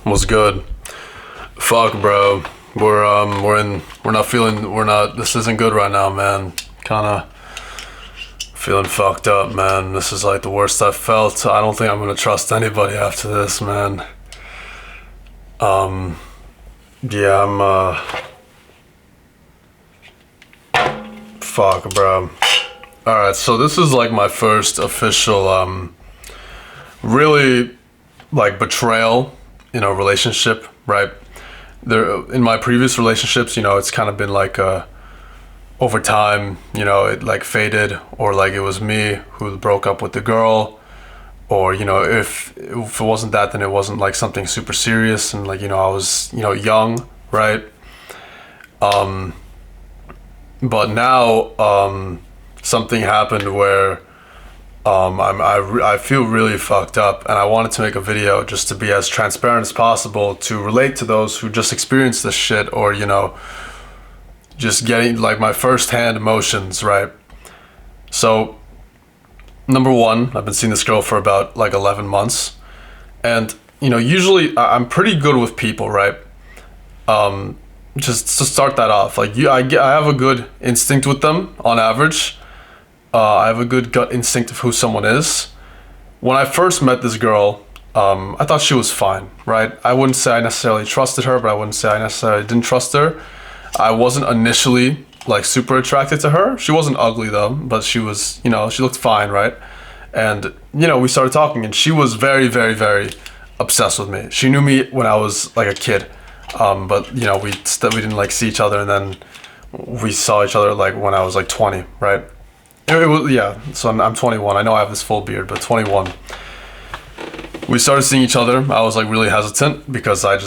Was good. Fuck, bro. This isn't good right now, man. Kinda feeling fucked up, man. This is like the worst I've felt. I don't think I'm gonna trust anybody after this, man. Yeah, fuck, bro. Alright, so this is like my first official, really, like, betrayal in a relationship, right? In my previous relationships, it's kind of been like over time, it like faded, or like it was me who broke up with the girl, or if it wasn't that, then it wasn't like something super serious, and like I was young, right? But now something happened where I feel really fucked up, and I wanted to make a video just to be as transparent as possible to relate to those who just experienced this shit, or just getting like my first-hand emotions, right? So number one, I've been seeing this girl for about like 11 months, and usually I'm pretty good with people, right? Just to start that off, like I have a good instinct with them on average. I have a good gut instinct of who someone is. When I first met this girl, I thought she was fine, right? I wouldn't say I necessarily trusted her, but I wouldn't say I necessarily didn't trust her. I wasn't initially like super attracted to her. She wasn't ugly though, but she was, she looked fine, right? And, we started talking, and she was very, very, very obsessed with me. She knew me when I was like a kid, but we didn't like see each other, and then we saw each other like when I was like 20, right? It was, yeah, so I'm 21. I know I have this full beard, but 21. We started seeing each other. I was like really hesitant because I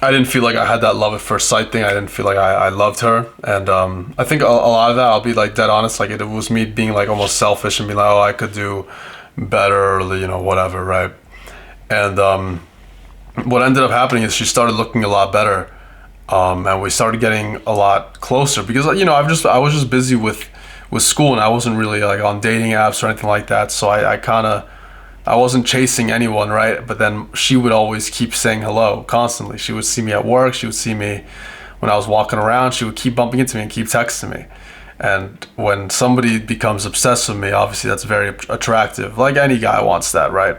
didn't feel like I had that love at first sight thing. I didn't feel like I loved her. And I think a lot of that, I'll be like dead honest, like it was me being like almost selfish and being like, oh, I could do better, or whatever, right? And what ended up happening is she started looking a lot better. And we started getting a lot closer because, I was just busy with school, and I wasn't really like on dating apps or anything like that. So I wasn't chasing anyone, right? But then she would always keep saying hello constantly. She would see me at work. She would see me when I was walking around. She would keep bumping into me and keep texting me. And when somebody becomes obsessed with me, obviously that's very attractive. Like any guy wants that, right?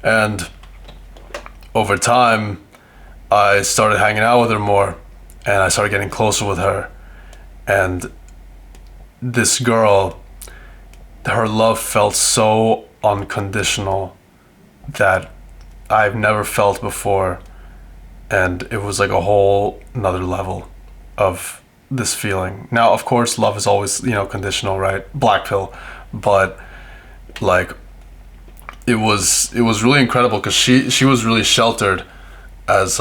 And over time, I started hanging out with her more, and I started getting closer with her. And this girl, her love felt so unconditional that I've never felt before, and it was like a whole another level of this feeling. Now, of course, love is always conditional, right? Black pill, but like it was really incredible because she was really sheltered as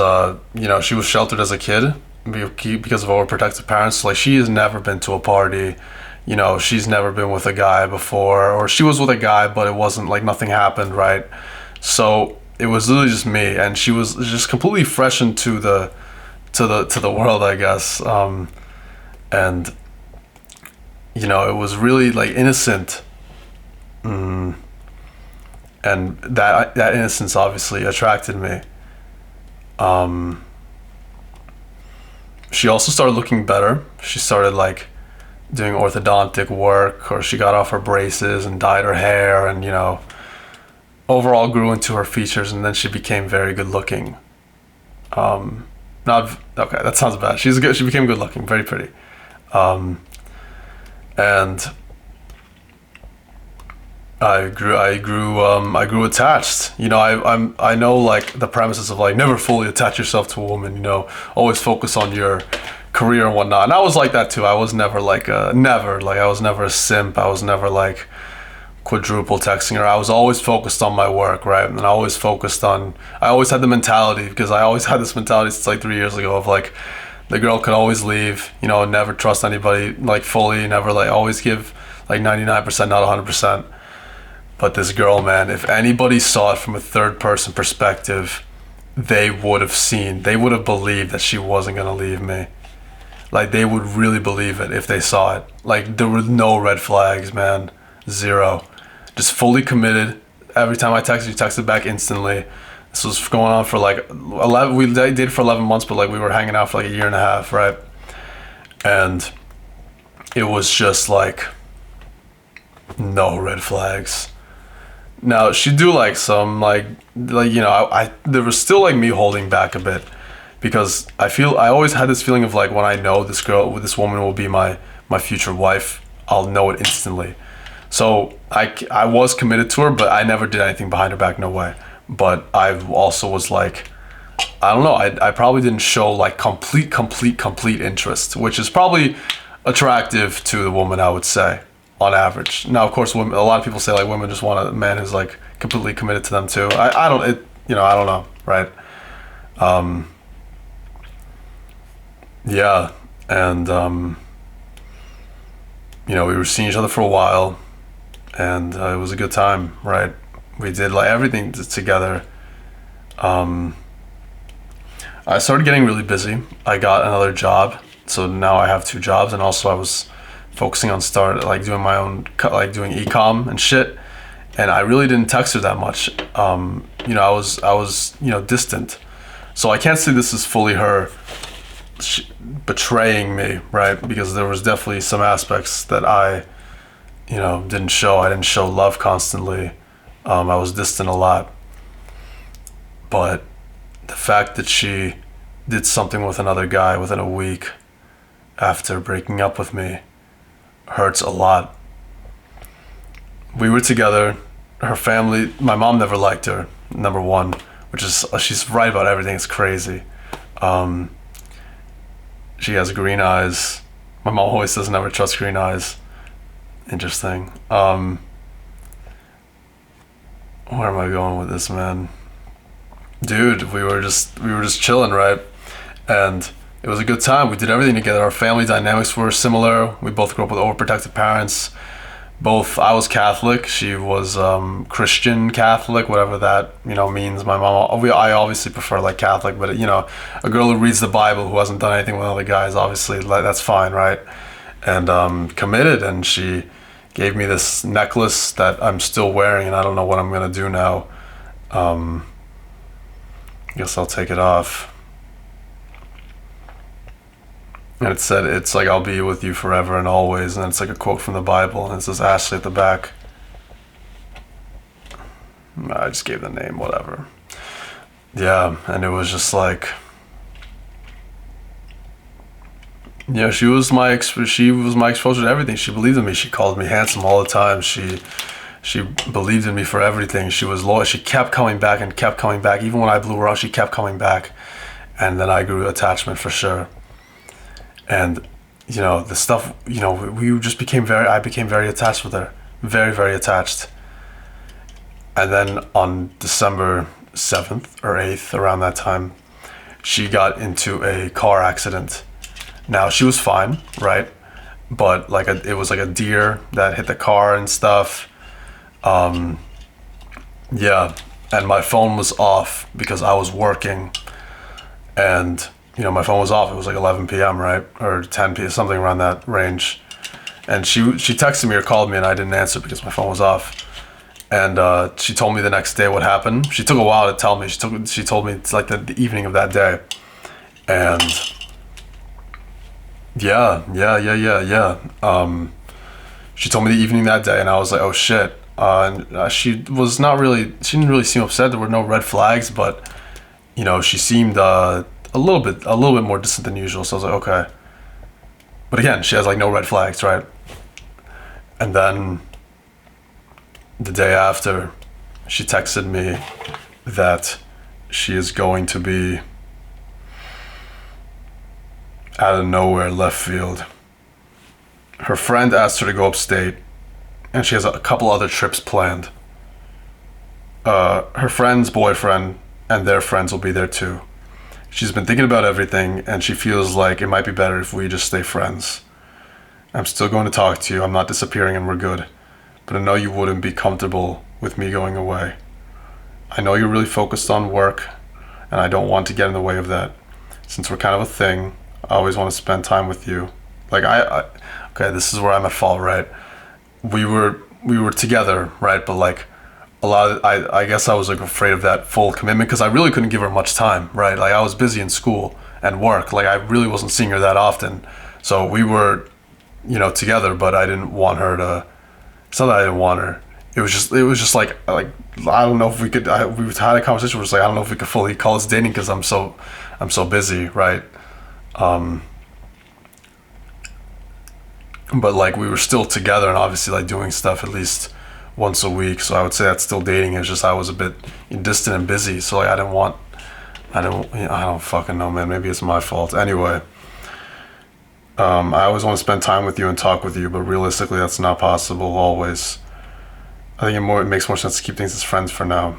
she was sheltered as a kid because of overprotective parents. Like she has never been to a party. She's never been with a guy before, or she was with a guy, but it wasn't like nothing happened, right? So it was literally just me, and she was just completely fresh into the world, I guess. And it was really like innocent, and that innocence obviously attracted me. She also started looking better. She started like doing orthodontic work, or she got off her braces and dyed her hair, and overall grew into her features, and then she became very good looking. Not okay, that sounds bad. She became good looking, very pretty. And I grew attached. I know like the premises of like never fully attach yourself to a woman, always focus on your career and whatnot. And I was like that too. I was never I was never a simp. I was never like quadruple texting her. I was always focused on my work, right? And I always had the mentality, because I always had this mentality since like 3 years ago of like the girl could always leave, never trust anybody like fully, never like always give like 99%, not 100%. But this girl, man, if anybody saw it from a third person perspective, they would have believed that she wasn't gonna leave me. Like they would really believe it if they saw it. Like there were no red flags, man. Zero. Just fully committed. Every time I texted, you texted back instantly. This was going on for like 11. We dated for 11 months, but like we were hanging out for like a year and a half, right? And it was just like no red flags. Now she'd do like some like you know I there was still like me holding back a bit because I always had this feeling of like when I know this woman will be my future wife, I'll know it instantly. So I was committed to her, but I never did anything behind her back, no way. But I also was like, I don't know, I probably didn't show like complete interest, which is probably attractive to the woman, I would say, on average. Now, of course, women, a lot of people say like women just want a man who's like completely committed to them too. I don't, I don't know, right? Yeah, and we were seeing each other for a while, and it was a good time, right? We did like everything together. I started getting really busy. I got another job, so now I have two jobs, and also I was focusing on doing my own, like doing ecom and shit. And I really didn't text her that much. I was distant, so I can't say this is fully her betraying me, right? Because there was definitely some aspects that I didn't show. I didn't show love constantly. I was distant a lot. But the fact that she did something with another guy within a week after breaking up with me hurts a lot. We were together. Her family, my mom never liked her, number one, which is, she's right about everything. It's crazy. She has green eyes. My mom always says never trust green eyes. Interesting. Where am I going with this, man? Dude, we were just chilling, right? And it was a good time. We did everything together. Our family dynamics were similar. We both grew up with overprotective parents. I was Catholic. She was Christian Catholic, whatever that means. My mom, I obviously prefer like Catholic, but a girl who reads the Bible who hasn't done anything with other guys, obviously that's fine, right? And committed, and she gave me this necklace that I'm still wearing, and I don't know what I'm gonna do now. I guess I'll take it off. And it said, it's like, I'll be with you forever and always. And it's like a quote from the Bible. And it says Ashley at the back. I just gave the name, whatever. Yeah, and it was just like, she was my exposure to everything. She believed in me. She called me handsome all the time. She believed in me for everything. She was loyal. She kept coming back and kept coming back. Even when I blew her out, she kept coming back. And then I grew attachment for sure. And the stuff, we just I became very attached with her. Very, very attached. And then on December 7th or 8th, around that time, she got into a car accident. Now, she was fine, right? But it was like a deer that hit the car and stuff. Yeah, and my phone was off because I was working, and my phone was off. It was like 11 p.m., right? Or 10 p.m., something around that range. And she texted me or called me, and I didn't answer because my phone was off. And she told me the next day what happened. She took a while to tell me. She told me it's like the evening of that day. And yeah. She told me the evening that day, and I was like, oh shit. She didn't really seem upset. There were no red flags, but she seemed a little bit more distant than usual. So I was like, okay. But again, she has like no red flags, right? And then the day after, she texted me that she is going to be out of nowhere, left field. Her friend asked her to go upstate, and she has a couple other trips planned. Her friend's boyfriend and their friends will be there too. She's been thinking about everything, and she feels like it might be better if we just stay friends. I'm still going to talk to you. I'm not disappearing, and we're good. But I know you wouldn't be comfortable with me going away. I know you're really focused on work, and I don't want to get in the way of that. Since we're kind of a thing, I always want to spend time with you. Like okay, this is where I'm at fault, right? We were together, right? But like I guess I was like afraid of that full commitment because I really couldn't give her much time, right? Like I was busy in school and work. Like I really wasn't seeing her that often. So we were, together, but I didn't want her to. It's not that I didn't want her. It was just like I don't know if we could. We had a conversation where it's like I don't know if we could fully call this dating because I'm so busy, right? But like we were still together and obviously like doing stuff at least once a week. So I would say that's still dating. It's just I was a bit distant and busy. So like I don't fucking know, man. Maybe it's my fault. Anyway, I always want to spend time with you and talk with you, but realistically, that's not possible always. I think it makes more sense to keep things as friends for now.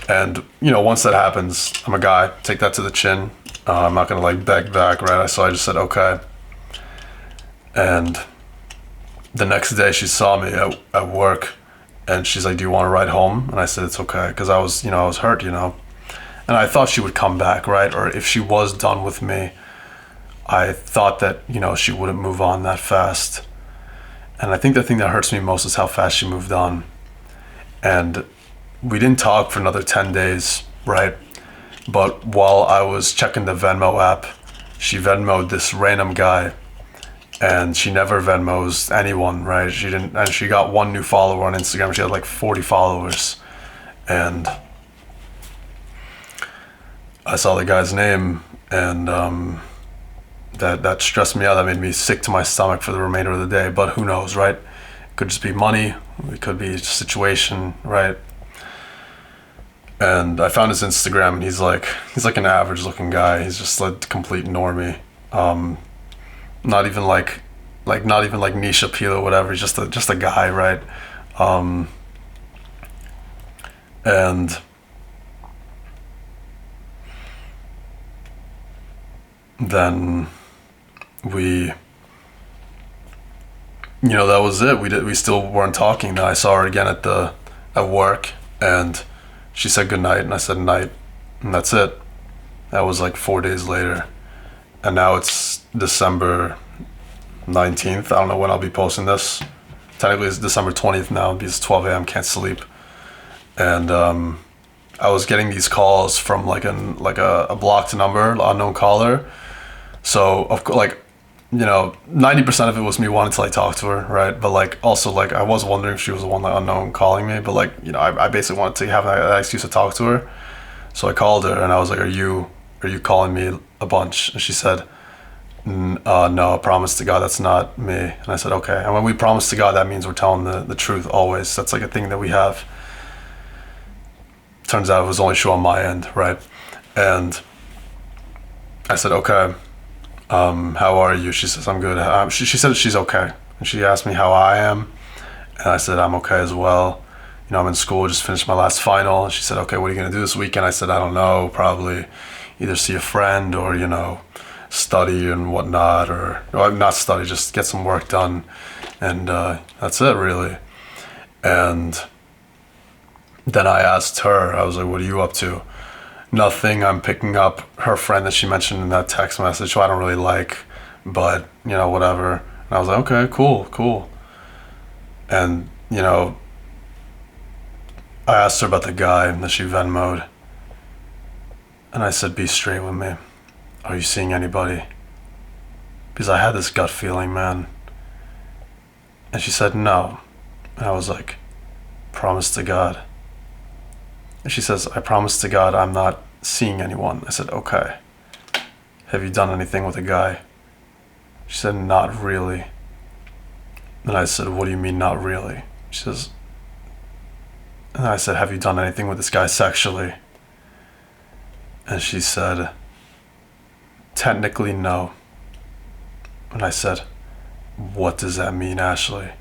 And once that happens, I'm a guy. Take that to the chin. I'm not gonna like beg back, right? So I just said okay. And the next day, she saw me at work, and she's like, "Do you want to ride home?" And I said, "It's okay," because I was hurt, and I thought she would come back, right? Or if she was done with me, I thought that she wouldn't move on that fast. And I think the thing that hurts me most is how fast she moved on. And we didn't talk for another 10 days, right? But while I was checking the Venmo app, she Venmoed this random guy, and she never Venmos anyone, right? She didn't, and she got one new follower on Instagram. She had like 40 followers, and I saw the guy's name, and that stressed me out. That made me sick to my stomach for the remainder of the day. But who knows, right? It could just be money. It could be a situation, right? And I found his Instagram, and he's like an average looking guy. He's just like complete normie. Not even like niche appeal or whatever. He's just a guy, right? And then we, that was it. We still weren't talking. Then I saw her again at work, and she said goodnight, and I said night, and that's it. That was like 4 days later, and now it's December 19th. I don't know when I'll be posting this. Technically it's December 20th now because 12 a.m. can't sleep, and I was getting these calls from like a blocked number, unknown caller. So of course, 90% of it was me wanting to like talk to her, right? But like also like I was wondering if she was the one like unknown calling me, but like I basically wanted to have that excuse to talk to her. So I called her and I was like, are you calling me a bunch? And she said, no, I promise to God that's not me. And I said, okay. And when we promise to God, that means we're telling the truth always. That's like a thing that we have. Turns out it was only true on my end, right? And I said, okay. How are you? She says, I'm good. She said she's okay. And she asked me how I am. And I said, I'm okay as well. I'm in school, just finished my last final. And she said, okay, what are you going to do this weekend? I said, I don't know, probably either see a friend or, study and whatnot, or not study, just get some work done. And that's it, really. And then I asked her, I was like, what are you up to? Nothing. I'm picking up her friend that she mentioned in that text message, who I don't really like, but whatever. And I was like, okay, cool. And I asked her about the guy that she Venmoed, and I said, be straight with me. Are you seeing anybody? Because I had this gut feeling, man. And she said no. And I was like, promise to God. And she says, I promise to God I'm not seeing anyone. I said, okay. Have you done anything with a guy? She said, not really. And I said, what do you mean not really? She says, and I said, have you done anything with this guy sexually? And she said, technically no. And I said, what does that mean, Ashley?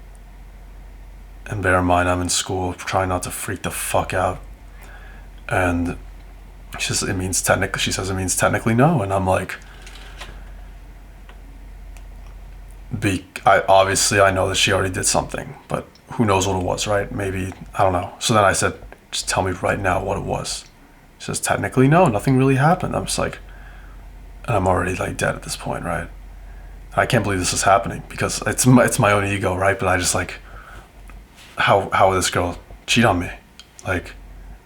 And bear in mind, I'm in school, trying not to freak the fuck out. And she says, it means technically no. And I'm like, I know that she already did something, but who knows what it was, right? Maybe, I don't know. So then I said, just tell me right now what it was. She says, technically no, nothing really happened. I'm just like, and I'm already like dead at this point, right? I can't believe this is happening because it's my own ego, right? But I just like, how this girl cheat on me. Like,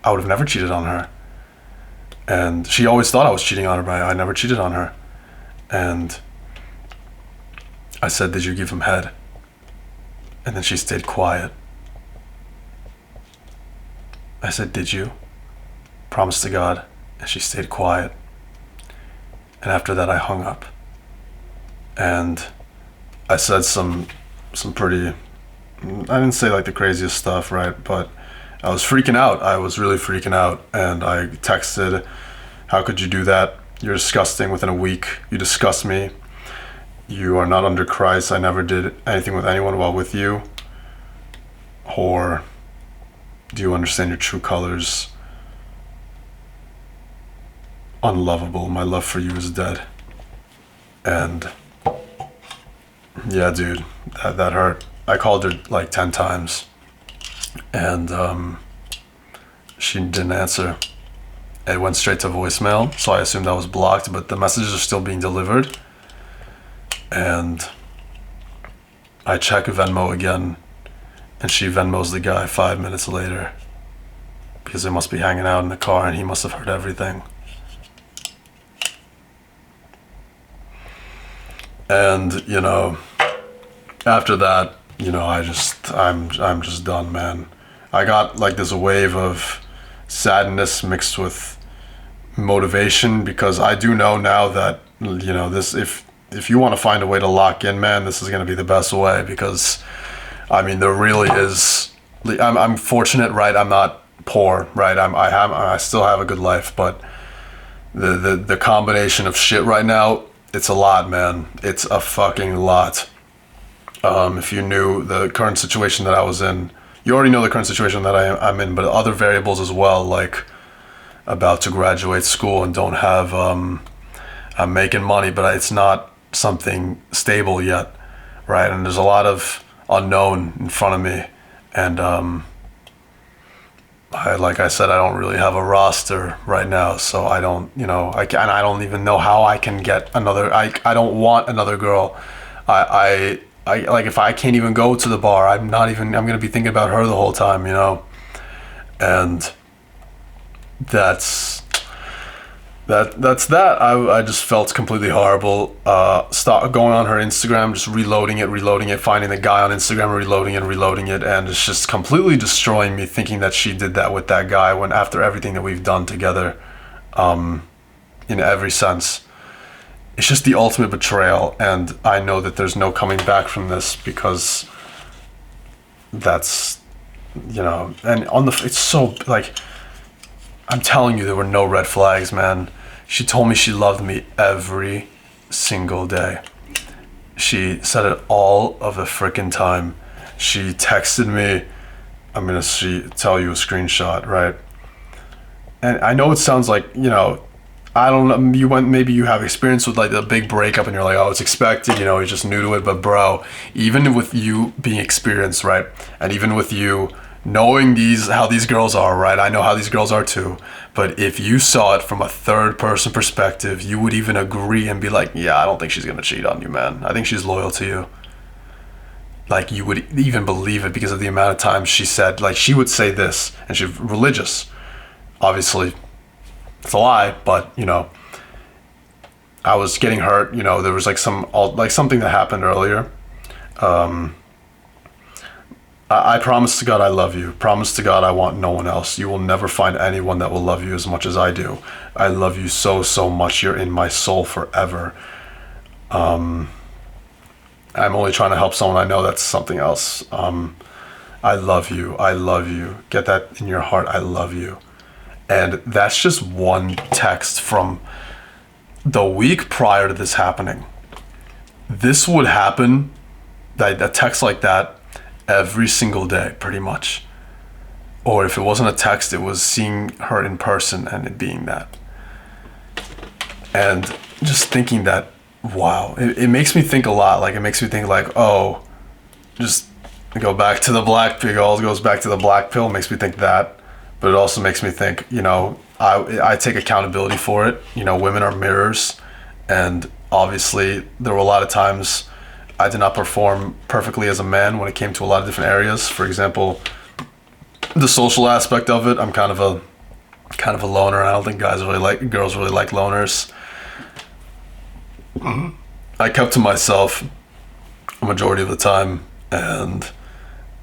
I would have never cheated on her. And she always thought I was cheating on her, but I never cheated on her. And I said, did you give him head? And then she stayed quiet. I said, did you? Promise to God. And she stayed quiet. And after that, I hung up. And I said some pretty, I didn't say like the craziest stuff, right? But I was freaking out. I was really freaking out. And I texted, how could you do that? You're disgusting. Within a week, you disgust me. You are not under Christ. I never did anything with anyone while with you. Whore. Do you understand your true colors? Unlovable. My love for you is dead. And yeah, dude, that hurt. I called her like 10 times. And she didn't answer. It went straight to voicemail, so I assumed that was blocked, but the messages are still being delivered. And I check Venmo again, and she Venmos the guy 5 minutes later, because they must be hanging out in the car and he must have heard everything. And, you know, after that, you know, I'm just done, man. I got like this wave of sadness mixed with motivation, because I do know now that, you know, this, if you want to find a way to lock in, man, this is going to be the best way, because I mean, there really is, I'm fortunate, right? I'm not poor, right? I still have a good life, but the combination of shit right now, it's a lot, man. It's a fucking lot. If you knew the current situation that I was in, you already know the current situation that I'm in, but other variables as well, like about to graduate school and don't have, I'm making money, but it's not something stable yet, right? And there's a lot of unknown in front of me. And like I said, I don't really have a roster right now, so I don't, you know, I don't even know how I can get another, I don't want another girl. I like, if I can't even go to the bar, I'm gonna be thinking about her the whole time, you know? And that's that. I just felt completely horrible. Start going on her Instagram, just reloading it, finding the guy on Instagram, reloading it, and it's just completely destroying me, thinking that she did that with that guy, when after everything that we've done together, in every sense, it's just the ultimate betrayal. And I know that there's no coming back from this, because that's, you know, and it's so, like, I'm telling you, there were no red flags, man. She told me she loved me every single day. She said it all of the frickin' time. She texted me, I'm gonna tell you a screenshot, right? And I know it sounds like, you know, I don't know, maybe you have experience with like the big breakup and you're like, oh, it's expected, you know, you're just new to it. But bro, even with you being experienced, right? And even with you knowing how these girls are, right? I know how these girls are too. But if you saw it from a third person perspective, you would even agree and be like, yeah, I don't think she's gonna cheat on you, man. I think she's loyal to you. Like, you would even believe it because of the amount of times she said, like, she would say this, and she's religious. Obviously, it's a lie, but, you know, I was getting hurt. You know, there was like something that happened earlier. I promise to God I love you. Promise to God I want no one else. You will never find anyone that will love you as much as I do. I love you so, so much. You're in my soul forever. I'm only trying to help someone I know. That's something else. I love you. I love you. Get that in your heart. I love you. And that's just one text from the week prior to this happening. This would happen, a text like that, every single day, pretty much. Or if it wasn't a text, it was seeing her in person and it being that. And just thinking that, wow, it makes me think a lot. Like, it makes me think like, oh, just go back to the black pill. It all goes back to the black pill. It makes me think that. But it also makes me think, you know, I take accountability for it. You know, women are mirrors. And obviously there were a lot of times I did not perform perfectly as a man when it came to a lot of different areas. For example, the social aspect of it, I'm kind of a loner. I don't think girls really like loners. I kept to myself a majority of the time, and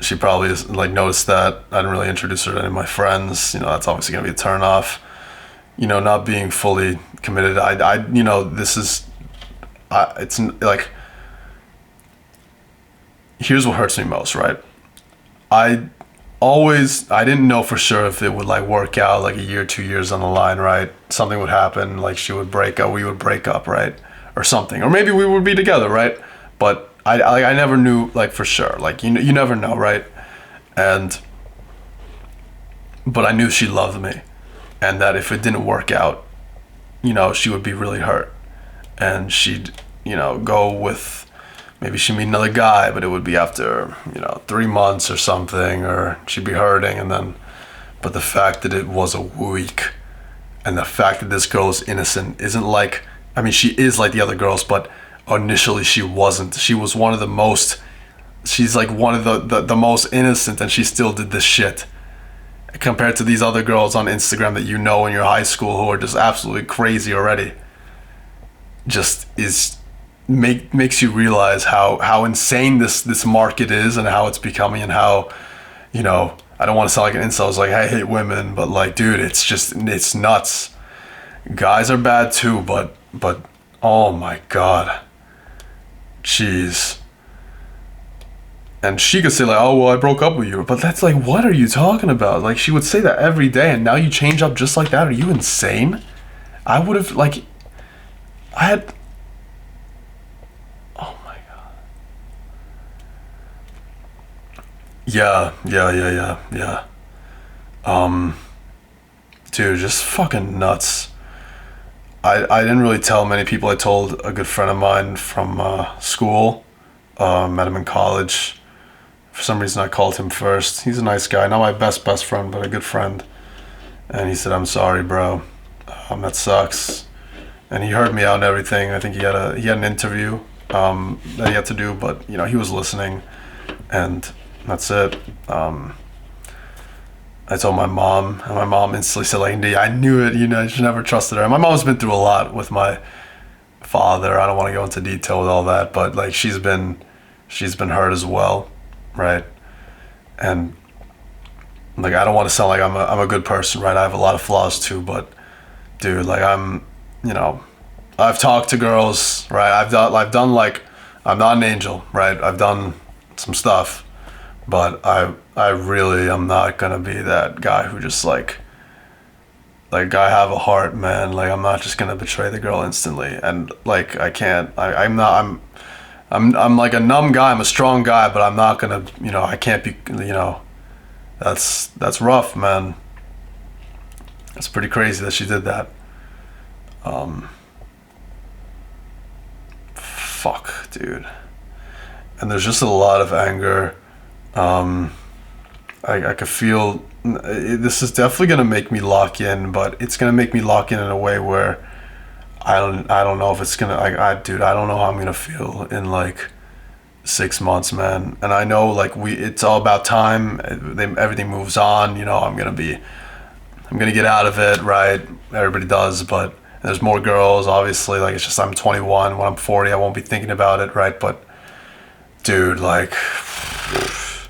she probably like noticed that I didn't really introduce her to any of my friends. That's obviously gonna be a turn off. Not being fully committed. It's like, here's what hurts me most, right? I didn't know for sure if it would like work out like a year, 2 years down the line, right? Something would happen, like we would break up, right? Or something, or maybe we would be together, right? But I never knew like for sure, like you never know, right? But I knew she loved me, and that if it didn't work out, she would be really hurt, and she'd go with, maybe she'd meet another guy, but it would be after 3 months or something, or she'd be hurting, but the fact that it was a week, and the fact that this girl is innocent isn't like, I mean, she is like the other girls, but initially she wasn't. She's like one of the most innocent, and she still did this shit. Compared to these other girls on Instagram that in your high school who are just absolutely crazy already. Just makes you realize how insane this market is, and how it's becoming, and how, I don't want to sound like an incel. It's like, I hate women, but like, dude, it's nuts. Guys are bad too, but oh my God, jeez. And she could say like, oh well, I broke up with you, but that's like, what are you talking about? Like, she would say that every day, and now you change up just like that? Are you insane? I would have like, oh my God. Yeah. Dude, just fucking nuts. I didn't really tell many people. I told a good friend of mine from school. Met him in college. For some reason I called him first. He's a nice guy, not my best friend, but a good friend. And he said, I'm sorry, bro. That sucks. And he heard me out and everything. I think he had an interview that he had to do, but he was listening, and that's it. I told my mom, and my mom instantly said like, I knew it, I just never trusted her. And my mom's been through a lot with my father. I don't want to go into detail with all that, but like, she's been hurt as well, right? And like, I don't want to sound like I'm a good person, right? I have a lot of flaws too, but dude, like, I've talked to girls, right? I've done like, I'm not an angel, right? I've done some stuff, but I really am not gonna be that guy who just like I have a heart, man. Like, I'm not just gonna betray the girl instantly, and like, I can't. I'm like a numb guy. I'm a strong guy, but I'm not gonna. I can't be. That's rough, man. It's pretty crazy that she did that. Fuck, dude. And there's just a lot of anger. I could feel this is definitely gonna make me lock in, but it's gonna make me lock in a way where I don't know if it's gonna. Dude, I don't know how I'm gonna feel in like 6 months, man. And I know like it's all about time. Everything moves on. I'm gonna get out of it, right? Everybody does, but there's more girls, obviously. Like, it's just, I'm 21. When I'm 40, I won't be thinking about it, right? But dude, like, it's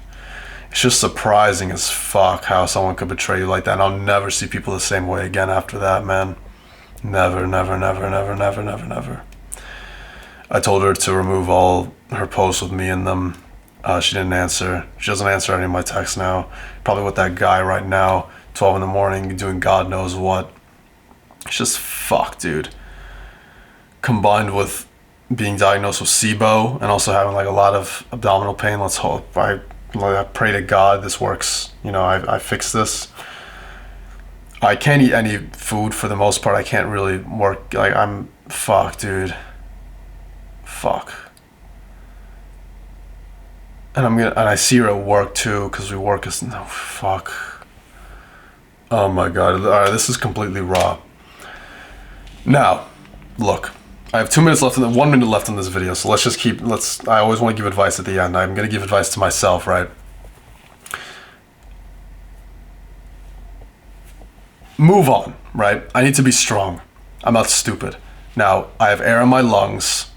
just surprising as fuck how someone could betray you like that. And I'll never see people the same way again after that, man. Never. I told her to remove all her posts with me in them. She didn't answer. She doesn't answer any of my texts now. Probably with that guy right now, 12 in the morning, doing God knows what. It's just fuck, dude. Combined with being diagnosed with SIBO and also having like a lot of abdominal pain. Let's hope. I pray to God this works. I fix this. I can't eat any food for the most part. I can't really work. Like, I'm fuck, dude. Fuck. And I see her at work too, because we work as no fuck. Oh my God. All right, this is completely raw. Now, look, I have 2 minutes left, 1 minute left in this video, so I always want to give advice at the end. I'm going to give advice to myself, right? move on, right? I need to be strong. I'm not stupid. Now, I have air in my lungs.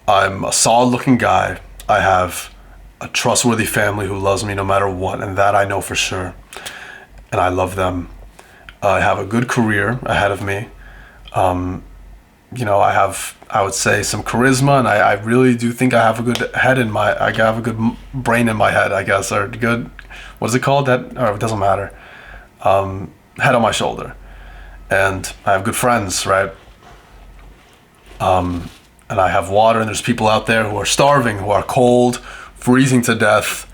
I'm a solid looking guy. I have a trustworthy family who loves me no matter what, and that I know for sure. And I love them. I have a good career ahead of me. You know, I have, I would say, some charisma, and I really do think I have a good head in my, I have a good brain in my head, I guess, or good, what is it called? That, or it doesn't matter. Head on my shoulder. And I have good friends, right? And I have water, and there's people out there who are starving, who are cold, freezing to death,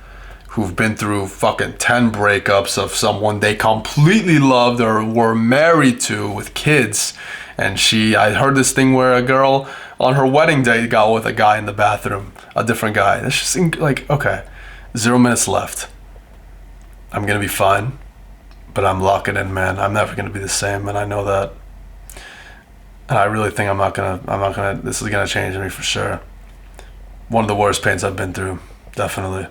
who've been through fucking 10 breakups of someone they completely loved or were married to with kids. And I heard this thing where a girl on her wedding day got with a guy in the bathroom, a different guy. It's just like, okay, 0 minutes left. I'm gonna be fine, but I'm locking in, man. I'm never gonna be the same, and I know that. And I really think this is gonna change me for sure. One of the worst pains I've been through, definitely.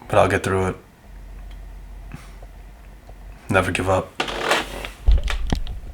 But I'll get through it. Never give up.